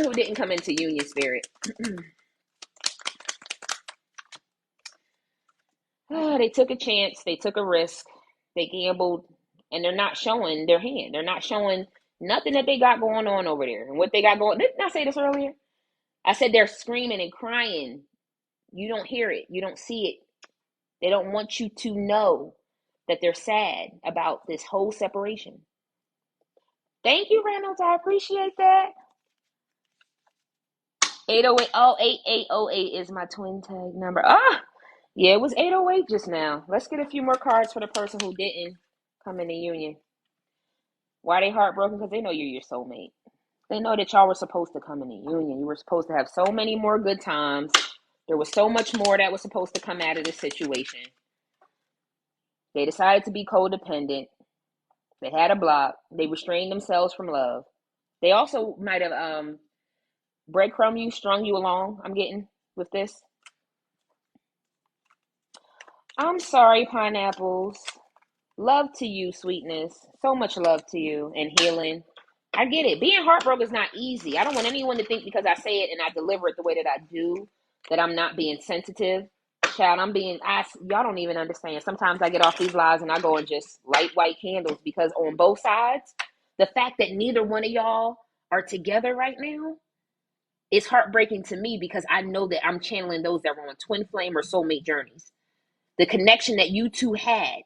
who didn't come into union spirit. They took a chance. They took a risk. They gambled, and they're not showing their hand. They're not showing nothing that they got going on over there. And what they got going, didn't I say this earlier? I said they're screaming and crying. You don't hear it. You don't see it. They don't want you to know that they're sad about this whole separation. Thank you, Reynolds. I appreciate that. 808. Oh, 8808 is my twin tag number. Yeah, it was 808 just now. Let's get a few more cards for the person who didn't come in the union. Why they heartbroken? Because they know you're your soulmate. They know that y'all were supposed to come in the union. You were supposed to have so many more good times. There was so much more that was supposed to come out of this situation. They decided to be codependent. They had a block. They restrained themselves from love. They also might have breadcrumb you, strung you along, I'm getting with this. I'm sorry, pineapples. Love to you, sweetness. So much love to you and healing. I get it. Being heartbroken is not easy. I don't want anyone to think because I say it and I deliver it the way that I do that I'm not being sensitive. Child, y'all don't even understand. Sometimes I get off these lives and I go and just light white candles because on both sides, the fact that neither one of y'all are together right now is heartbreaking to me because I know that I'm channeling those that were on twin flame or soulmate journeys. The connection that you two had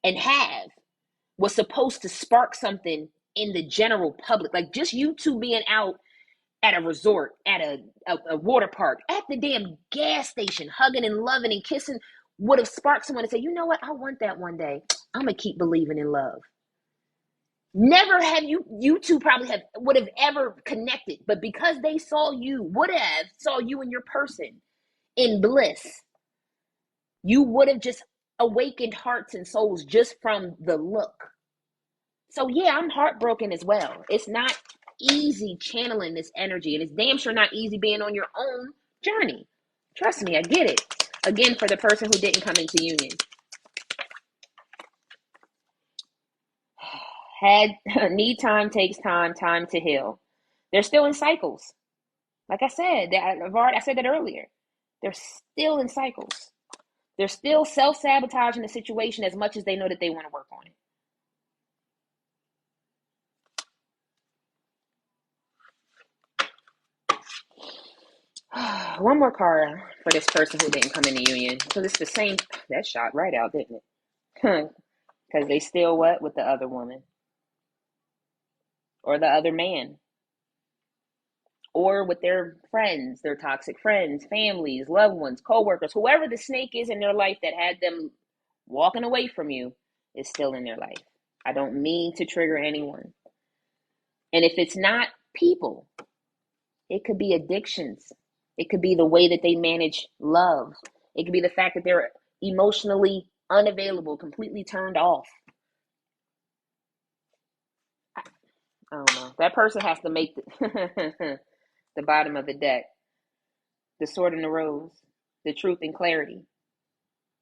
and have was supposed to spark something in the general public. Like just you two being out at a resort, at a water park, at the damn gas station, hugging and loving and kissing would have sparked someone to say, you know what, I want that one day. I'm going to keep believing in love. Never have you two probably would have ever connected, but because they saw you and your person in bliss, you would have just awakened hearts and souls just from the look. So yeah, I'm heartbroken as well. It's not easy channeling this energy, and it's damn sure not easy being on your need journey. Trust me, I get it. Again, for the person who didn't come into union. Need time, takes time to heal. They're still in cycles. Like I said, I said that earlier. They're still in cycles. They're still self-sabotaging the situation as much as they know that they want to work on it. One more card. for this person who didn't come in the union. So it's the same. That shot right out, didn't it? Because they still what with the other woman or the other man or with their friends, their toxic friends, families, loved ones, co-workers, whoever the snake is in their life that had them walking away from you is still in their life. I don't mean to trigger anyone. And if it's not people, it could be addictions. It could be the way that they manage love. It could be the fact that they're emotionally unavailable, completely turned off. I don't know. That person has to make the bottom of the deck, the sword and the rose, the truth and clarity.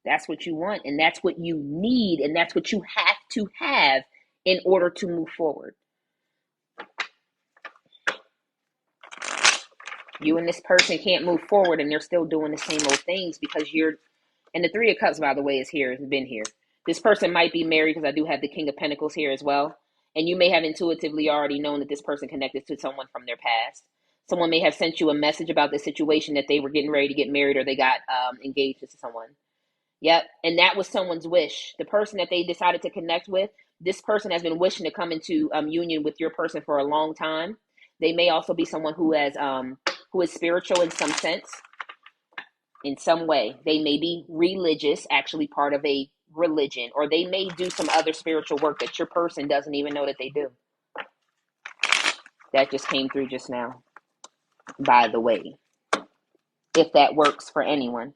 That's what you want, and that's what you need, and that's what you have to have in order to move forward. You and this person can't move forward, and they're still doing the same old things because you're. And the Three of Cups, by the way, is here. Has been here. This person might be married because I do have the King of Pentacles here as well. And you may have intuitively already known that this person connected to someone from their past. Someone may have sent you a message about the situation that they were getting ready to get married or they got engaged to someone. Yep. And that was someone's wish. The person that they decided to connect with, this person has been wishing to come into union with your person for a long time. They may also be someone who is spiritual in some sense, in some way. They may be religious, actually part of a religion, or they may do some other spiritual work that your person doesn't even know that they do. That just came through just now, by the way, if that works for anyone.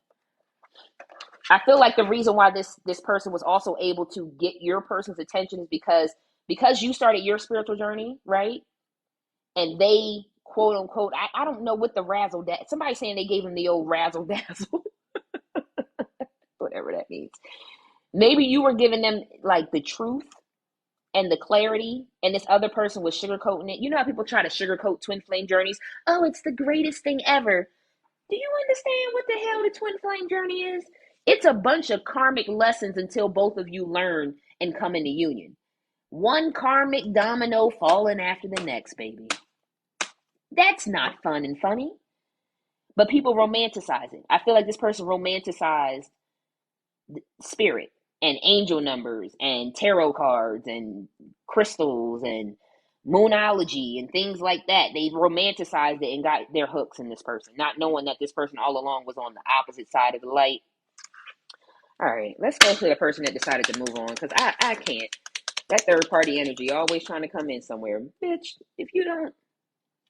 I feel like the reason why this person was also able to get your person's attention is because you started your spiritual journey, right? And they, quote unquote, I don't know what the razzle dazzle. Somebody saying they gave him the old razzle dazzle, whatever that means. Maybe you were giving them like the truth and the clarity, and this other person was sugarcoating it. You know how people try to sugarcoat twin flame journeys? Oh, it's the greatest thing ever. Do you understand what the hell the twin flame journey is? It's a bunch of karmic lessons until both of you learn and come into union. One karmic domino falling after the next, baby. That's not fun and funny. But people romanticize it. I feel like this person romanticized spirit and angel numbers and tarot cards and crystals and moonology and things like that. They romanticized it and got their hooks in this person, not knowing that this person all along was on the opposite side of the light. All right, let's go to the person that decided to move on, because I can't. That third party energy always trying to come in somewhere. Bitch, if you don't.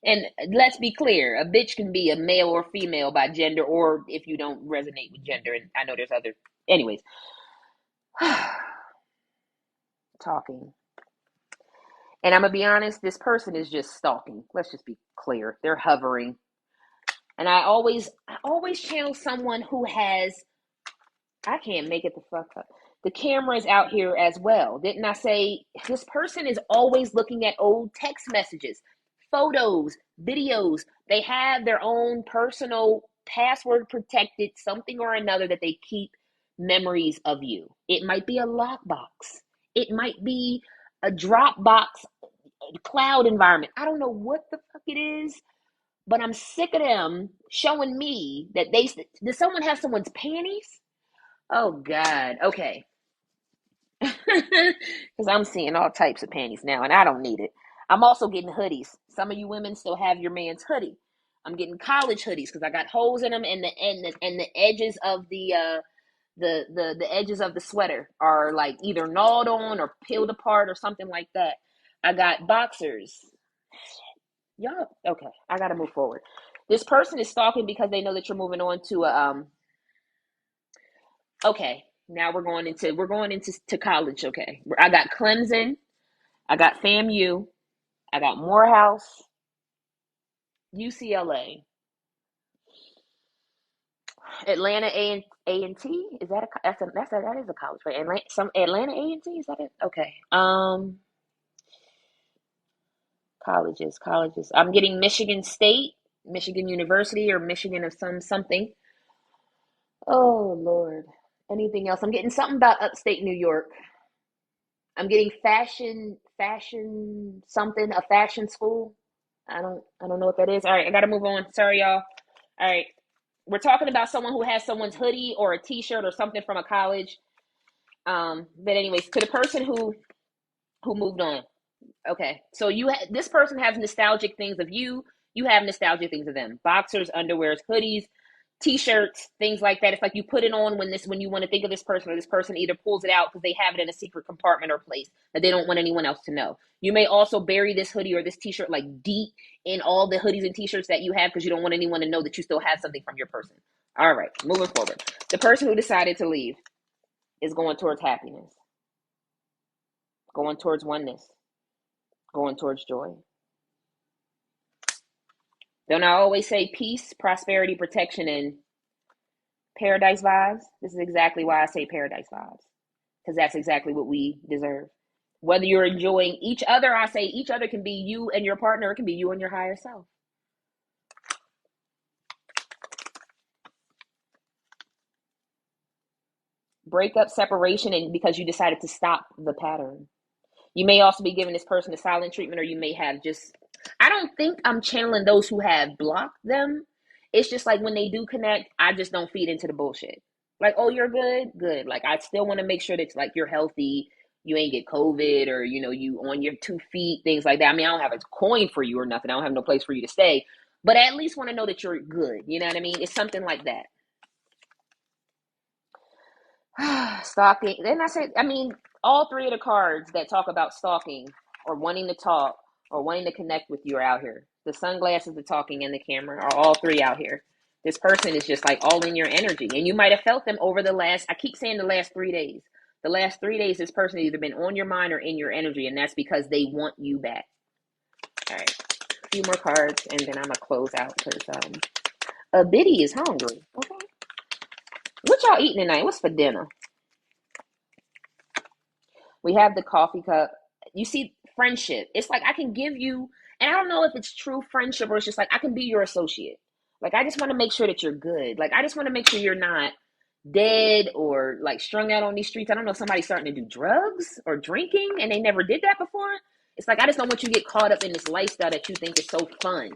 And let's be clear, a bitch can be a male or female by gender, or if you don't resonate with gender. And I know there's other. Anyways. Talking. And I'm going to be honest, this person is just stalking. Let's just be clear. They're hovering. And I always channel someone who has, I can't make it the fuck up. The camera is out here as well. Didn't I say this person is always looking at old text messages, photos, videos. They have their own personal password protected something or another that they keep memories of you. It might be a lockbox. It might be a Dropbox cloud environment. I don't know what the fuck it is, but I'm sick of them showing me that does someone have someone's panties? Oh God. Okay. Because I'm seeing all types of panties now, and I don't need it. I'm also getting hoodies. Some of you women still have your man's hoodie. I'm getting college hoodies because I got holes in them, and the edges of the edges of the sweater are like either gnawed on or peeled apart or something like that. I got boxers. Y'all, okay, I gotta move forward. This person is stalking because they know that you're moving on to a okay, now we're going into college. Okay, I got Clemson, I got FAMU, I got Morehouse, UCLA, Atlanta and T. Is that that is a college, right? Atlanta A&T, is that it? Okay. Colleges. I'm getting Michigan State, Michigan University, or Michigan of something. Oh Lord. Anything else? I'm getting something about upstate New York. I'm getting fashion something, a fashion school. I don't know what that is. All right, I gotta move on. Sorry, y'all. All right. We're talking about someone who has someone's hoodie or a t-shirt or something from a college. But anyways, to the person who moved on. Okay, so this person has nostalgic things of you. You have nostalgic things of them. Boxers, underwears, hoodies, t-shirts, things like that. It's like you put it on when you want to think of this person, or this person either pulls it out because they have it in a secret compartment or place that they don't want anyone else to know. You may also bury this hoodie or this t-shirt like deep in all the hoodies and t-shirts that you have because you don't want anyone to know that you still have something from your person. All right, moving forward. The person who decided to leave is going towards happiness, going towards oneness, going towards joy. Don't I always say peace, prosperity, protection, and paradise vibes? This is exactly why I say paradise vibes, because that's exactly what we deserve. Whether you're enjoying each other, I say each other can be you and your partner. It can be you and your higher self. Breakup, separation, and because you decided to stop the pattern. You may also be giving this person a silent treatment, or you may have just, I don't think I'm channeling those who have blocked them. It's just like when they do connect, I just don't feed into the bullshit. Like, oh, you're good, good. Like, I still want to make sure that like you're healthy, you ain't get COVID, or you on your 2 feet, things like that. I mean, I don't have a coin for you or nothing. I don't have no place for you to stay, but I at least want to know that you're good. You know what I mean? It's something like that. Stalking. Then I mean, all three of the cards that talk about stalking or wanting to talk or wanting to connect with you are out here. The sunglasses, the talking, and the camera are all three out here. This person is just like all in your energy. And you might have felt them over I keep saying the last 3 days. The last 3 days, this person has either been on your mind or in your energy, and that's because they want you back. All right. A few more cards, and then I'm going to close out because a biddy is hungry. Okay. What y'all eating tonight? What's for dinner? We have the coffee cup. You see, friendship. It's like I can give you, and I don't know if it's true friendship or it's just like I can be your associate. Like I just want to make sure that you're good. Like I just want to make sure you're not dead or like strung out on these streets. I don't know if somebody's starting to do drugs or drinking and they never did that before. It's like I just don't want you to get caught up in this lifestyle that you think is so fun.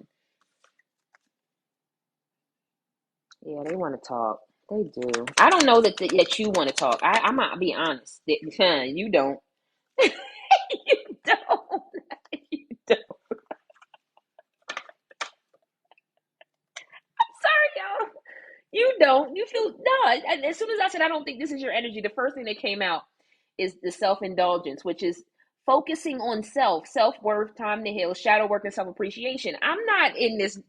Yeah, they want to talk. They do. I don't know that you want to talk. I'm gonna be honest. You don't. You don't. You don't. Sorry, y'all. You don't. You feel no. And as soon as I said I don't think this is your energy, the first thing that came out is the self-indulgence, which is focusing on self-worth, time to heal, shadow work, and self-appreciation. I'm not in this.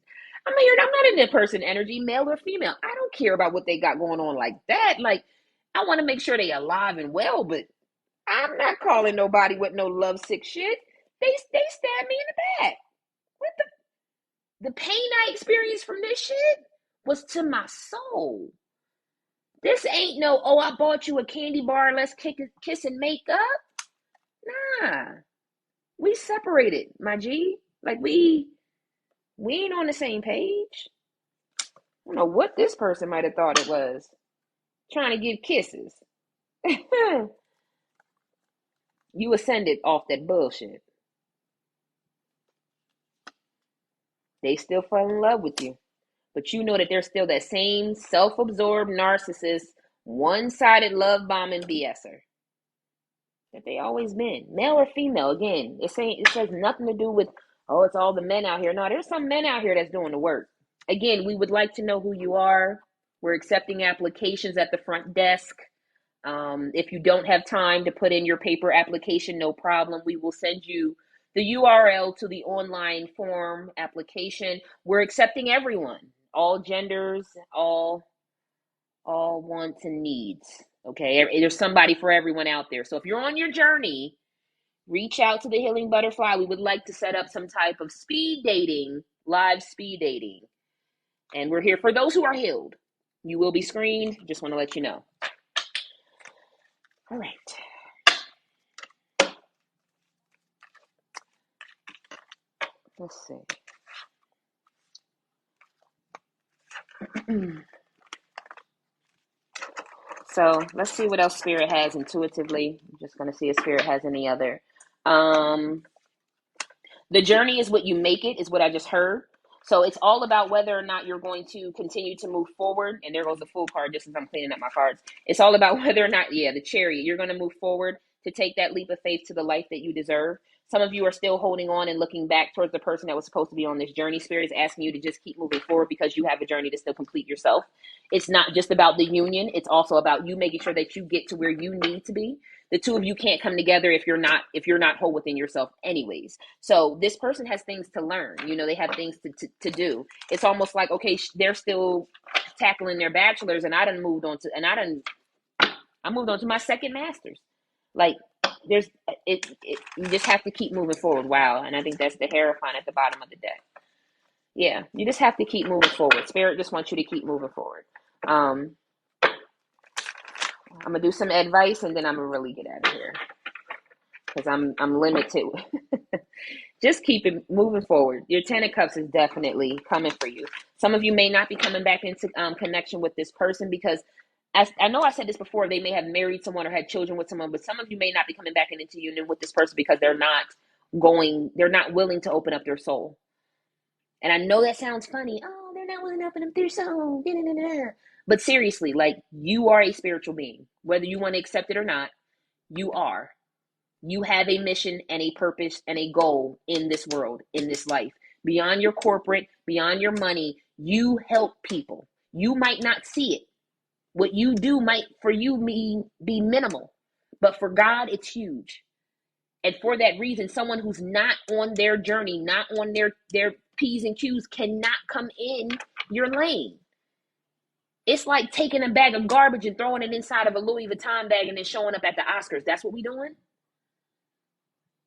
I'm here. I'm not in that person energy, male or female. I don't care about what they got going on like that. Like, I want to make sure they alive and well, but I'm not calling nobody with no lovesick shit. They stabbed me in the back. What the pain I experienced from this shit was to my soul. This ain't no, oh, I bought you a candy bar, let's kiss and make up. Nah. We separated, my G. Like we ain't on the same page. I don't know what this person might have thought it was. Trying to give kisses. You ascended off that bullshit. They still fell in love with you. But you know that they're still that same self-absorbed narcissist, one-sided love bombing BSer that they always been, male or female. Again, it says nothing to do with, oh, it's all the men out here. No, there's some men out here that's doing the work. Again, we would like to know who you are. We're accepting applications at the front desk. If you don't have time to put in your paper application, no problem. We will send you the URL to the online form application. We're accepting everyone, all genders, all wants and needs. Okay, there's somebody for everyone out there. So if you're on your journey, reach out to the Healing Butterfly. We would like to set up some type of speed dating, live speed dating. And we're here for those who are healed. You will be screened. Just want to let you know. All right. Let's see. So let's see what else Spirit has intuitively. I'm just going to see if Spirit has any other. The journey is what you make it, is what I just heard. So it's all about whether or not you're going to continue to move forward. And there goes the full card, just as I'm cleaning up my cards. It's all about whether or not, the chariot, you're going to move forward to take that leap of faith to the life that you deserve. Some of you are still holding on and looking back towards the person that was supposed to be on this journey. Spirit is asking you to just keep moving forward because you have a journey to still complete yourself. It's not just about the union. It's also about you making sure that you get to where you need to be. The two of you can't come together if you're not whole within yourself anyways. So this person has things to learn. They have things to do. It's almost like, okay, they're still tackling their bachelor's and I moved on to my second master's. Like there's you just have to keep moving forward. Wow. And I think that's the Hierophant at the bottom of the deck. Yeah, you just have to keep moving forward. Spirit just wants you to keep moving forward. I'm gonna do some advice and then I'm gonna really get out of here because I'm limited. Just keep it moving forward. Your Ten of Cups is definitely coming for you. Some of you may not be coming back into connection with this person because I know I said this before, they may have married someone or had children with someone, but some of you may not be coming back into union with this person because they're not willing to open up their soul. And I know that sounds funny. Oh, they're not willing to open up their soul. But seriously, like, you are a spiritual being. Whether you want to accept it or not, you are. You have a mission and a purpose and a goal in this world, in this life. Beyond your corporate, beyond your money, you help people. You might not see it. What you do might, for you, be minimal. But for God, it's huge. And for that reason, someone who's not on their journey, not on their P's and Q's, cannot come in your lane. It's like taking a bag of garbage and throwing it inside of a Louis Vuitton bag and then showing up at the Oscars. That's what we doing?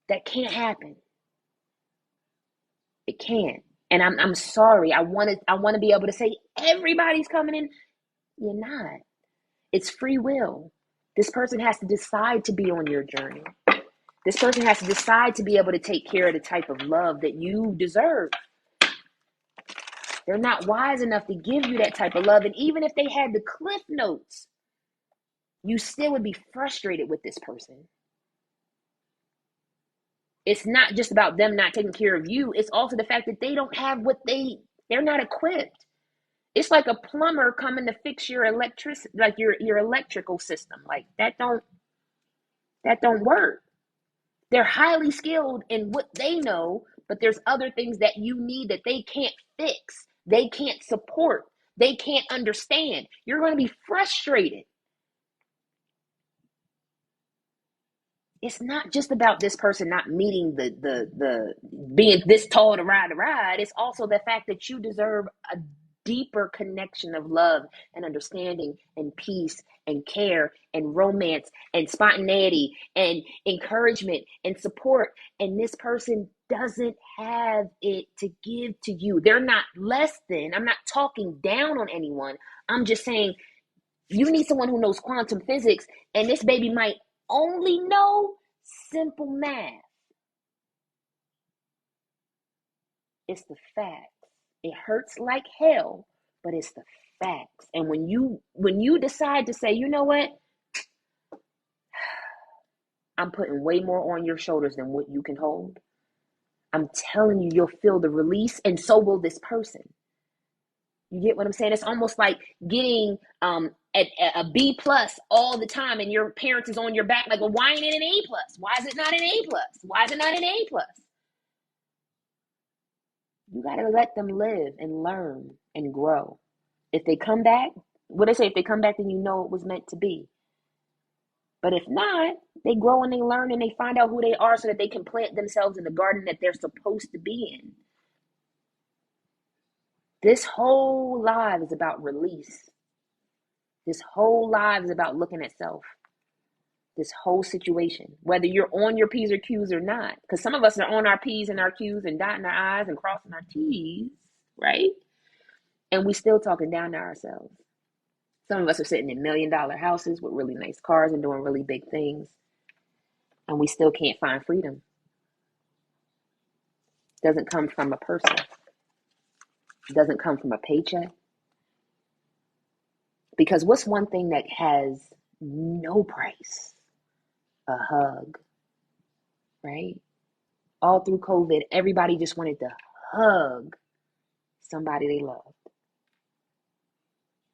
That can't happen. It can't. And I'm sorry. I want to be able to say everybody's coming in. You're not. It's free will. This person has to decide to be on your journey. This person has to decide to be able to take care of the type of love that you deserve. They're not wise enough to give you that type of love. And even if they had the cliff notes, you still would be frustrated with this person. It's not just about them not taking care of you. It's also the fact that they don't have they're not equipped. It's like a plumber coming to fix your your electrical system. Like that don't work. They're highly skilled in what they know, but there's other things that you need that they can't fix. They can't support. They can't understand. You're going to be frustrated. It's not just about this person not meeting the being this tall to ride the ride. It's also the fact that you deserve a deeper connection of love and understanding and peace and care and romance and spontaneity and encouragement and support. And this person doesn't have it to give to you. They're not less than. I'm not talking down on anyone. I'm just saying you need someone who knows quantum physics, and this baby might only know simple math. It's the facts. It hurts like hell, but it's the facts. And when you decide to say, you know what, I'm putting way more on your shoulders than what you can hold, I'm telling you, you'll feel the release, and so will this person. You get what I'm saying? It's almost like getting a B plus all the time, and your parents is on your back like, well, why ain't it an A plus? Why is it not an A plus? Why is it not an A plus? You got to let them live and learn and grow. If they come back, what they say, if they come back, then you know it was meant to be. But if not, they grow and they learn and they find out who they are so that they can plant themselves in the garden that they're supposed to be in. This whole life is about release. This whole life is about looking at self. This whole situation, whether you're on your P's or Q's or not, because some of us are on our P's and our Q's and dotting our I's and crossing our T's, right? And we still talking down to ourselves. Some of us are sitting in $1 million houses with really nice cars and doing really big things, and we still can't find freedom. It doesn't come from a person. It doesn't come from a paycheck. Because what's one thing that has no price? A hug, right? All through COVID, everybody just wanted to hug somebody they love.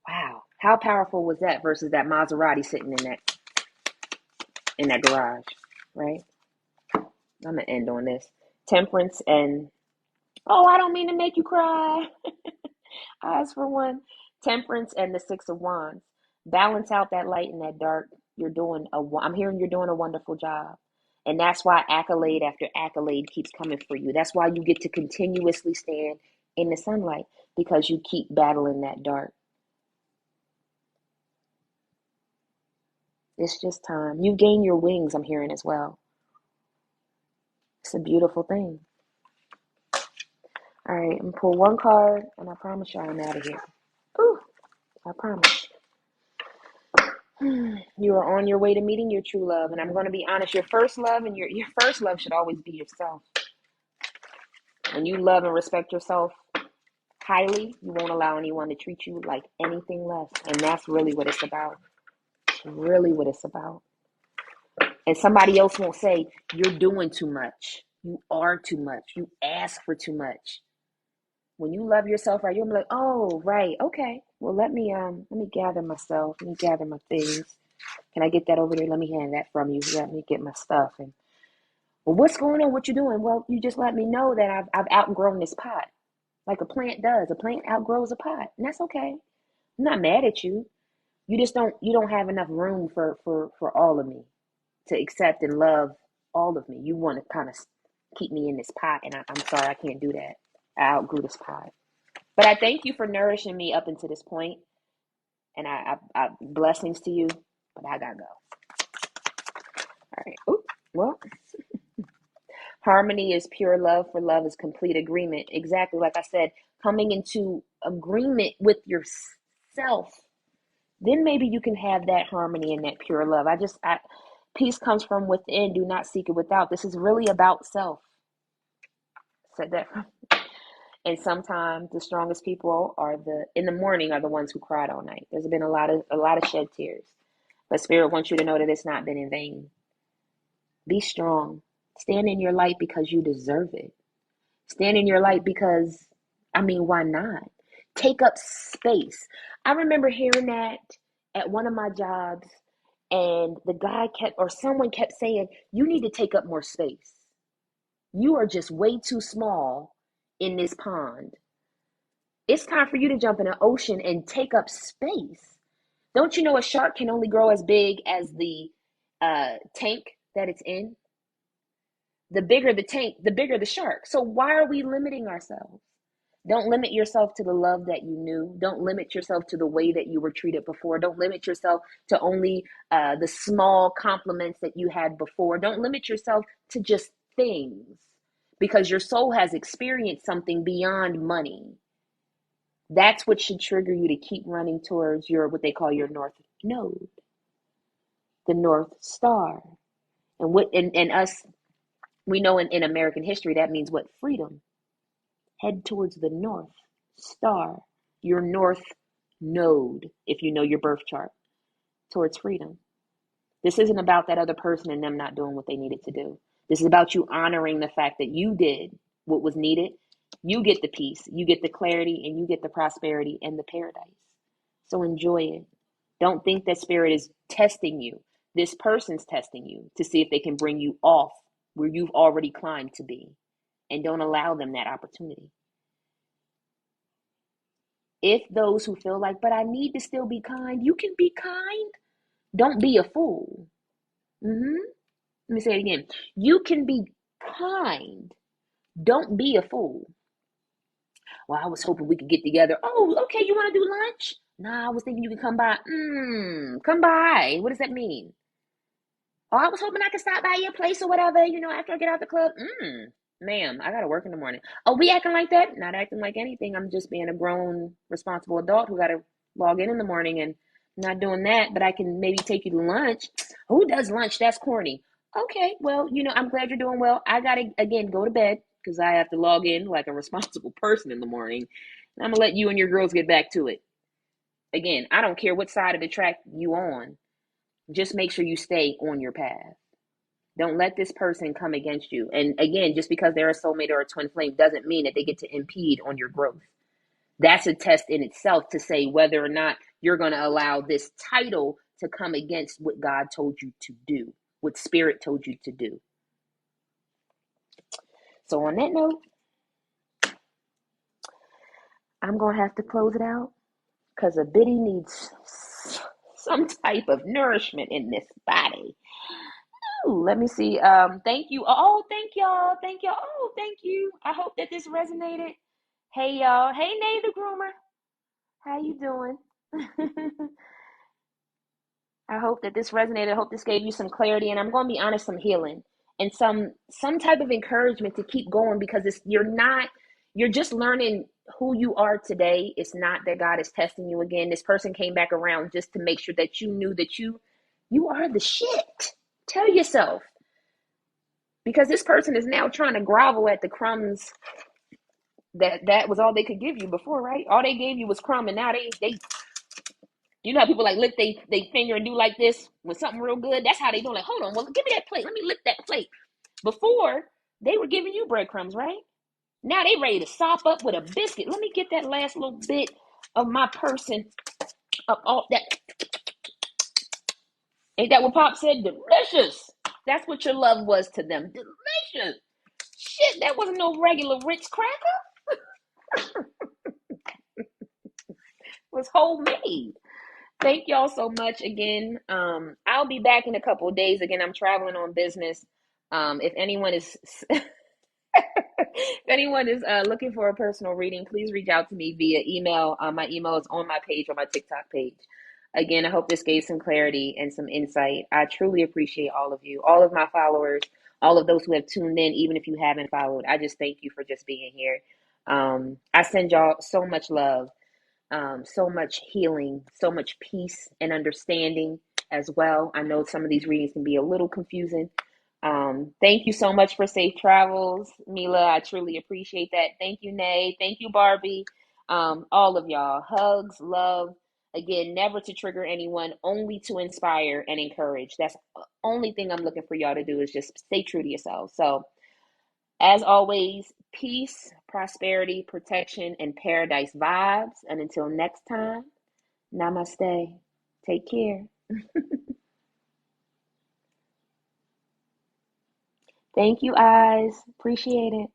Wow. How powerful was that versus that Maserati sitting in that garage, right? I'm gonna end on this. Temperance and oh, I don't mean to make you cry. Eyes for one. Temperance and the Six of Wands. Balance out that light and that dark. I'm hearing you're doing a wonderful job. And that's why accolade after accolade keeps coming for you. That's why you get to continuously stand in the sunlight because you keep battling that dark. It's just time. You gain your wings, I'm hearing as well. It's a beautiful thing. All right, I'm gonna pull one card and I promise y'all I'm out of here. Ooh, I promise. You are on your way to meeting your true love. And I'm going to be honest, your first love and your first love should always be yourself. When you love and respect yourself highly, you won't allow anyone to treat you like anything less. And that's really what it's about. Really what it's about. And somebody else won't say, you're doing too much. You are too much. You ask for too much. When you love yourself, right, you'll be like, oh, right, okay. Well, let me gather myself. Let me gather my things. Can I get that over there? Let me hand that from you. Let me get my stuff. And well, what's going on? What you doing? Well, you just let me know that I've outgrown this pot, like a plant does. A plant outgrows a pot, and that's okay. I'm not mad at you. You don't have enough room for all of me to accept and love all of me. You want to kind of keep me in this pot, and I'm sorry, I can't do that. I outgrew this pot. But I thank you for nourishing me up until this point, and I blessings to you. But I gotta go. All right. Ooh, well, harmony is pure love, for love is complete agreement. Exactly like I said, coming into agreement with yourself. Then maybe you can have that harmony and that pure love. Peace comes from within. Do not seek it without. This is really about self. Said that. And sometimes the strongest people in the morning are the ones who cried all night. There's been a lot of shed tears. But Spirit wants you to know that it's not been in vain. Be strong. Stand in your light because you deserve it. Stand in your light because, why not? Take up space. I remember hearing that at one of my jobs, and someone kept saying, you need to take up more space. You are just way too small in this pond. It's time for you to jump in an ocean and take up space. Don't you know a shark can only grow as big as the tank that it's in? The bigger the tank, the bigger the shark. So why are we limiting ourselves? Don't limit yourself to the love that you knew. Don't limit yourself to the way that you were treated before. Don't limit yourself to only the small compliments that you had before. Don't limit yourself to just things because your soul has experienced something beyond money. That's what should trigger you to keep running towards what they call your North Node, the North Star. And us, we know in American history, that means what? Freedom. Head towards the North Star, your North Node, if you know your birth chart, towards freedom. This isn't about that other person and them not doing what they needed to do. This is about you honoring the fact that you did what was needed. You get the peace, you get the clarity, and you get the prosperity and the paradise. So enjoy it. Don't think that Spirit is testing you. This person's testing you to see if they can bring you off where you've already climbed to be. And don't allow them that opportunity. If those who feel like, but I need to still be kind, you can be kind. Don't be a fool. Let me say it again. You can be kind. Don't be a fool. Well, I was hoping we could get together. Oh, okay, you want to do lunch? Nah, I was thinking you could come by. Come by. What does that mean? Oh, I was hoping I could stop by your place or whatever, after I get out the club. Ma'am, I gotta work in the morning. Oh, we acting like that? Not acting like anything. I'm just being a grown, responsible adult who gotta log in the morning and not doing that, but I can maybe take you to lunch. Who does lunch? That's corny. Okay, well, I'm glad you're doing well. I gotta, again, go to bed because I have to log in like a responsible person in the morning. And I'm gonna let you and your girls get back to it. Again, I don't care what side of the track you on. Just make sure you stay on your path. Don't let this person come against you. And again, just because they're a soulmate or a twin flame doesn't mean that they get to impede on your growth. That's a test in itself to say whether or not you're going to allow this title to come against what God told you to do, what Spirit told you to do. So on that note, I'm going to have to close it out because a biddy needs some type of nourishment in this body. Ooh, let me see. Thank you. Oh, thank y'all. Thank y'all. Oh, thank you. I hope that this resonated. Hey, y'all. Hey, Nay the groomer. How you doing? I hope that this resonated. I hope this gave you some clarity, and I'm going to be honest, some healing and some type of encouragement to keep going, because you're just learning who you are today. It's not that God is testing you again. This person came back around just to make sure that you knew that you are the shit. Tell yourself, because this person is now trying to grovel at the crumbs that was all they could give you before, right? All they gave you was crumb, and now they you know how people like lift they finger and do like this when something real good? That's how they do. Like, hold on, well, give me that plate. Let me lift that plate. Before, they were giving you breadcrumbs, right? Now they ready to sop up with a biscuit. Let me get that last little bit of my person of all that. Ain't that what Pop said? Delicious. That's what your love was to them. Delicious. Shit, that wasn't no regular Ritz cracker. It was homemade. Thank y'all so much again. I'll be back in a couple of days. Again, I'm traveling on business. If anyone is if anyone is looking for a personal reading, please reach out to me via email. My email is on my page, on my TikTok page. Again, I hope this gave some clarity and some insight. I truly appreciate all of you, all of my followers, all of those who have tuned in, even if you haven't followed. I just thank you for just being here. I send y'all so much love, so much healing, so much peace and understanding as well. I know some of these readings can be a little confusing. Thank you so much for safe travels, Mila. I truly appreciate that. Thank you, Nay. Thank you, Barbie. All of y'all. Hugs, love. Again, never to trigger anyone, only to inspire and encourage. That's the only thing I'm looking for y'all to do, is just stay true to yourselves. So, as always, peace, prosperity, protection, and paradise vibes. And until next time, namaste. Take care. Thank you, eyes. Appreciate it.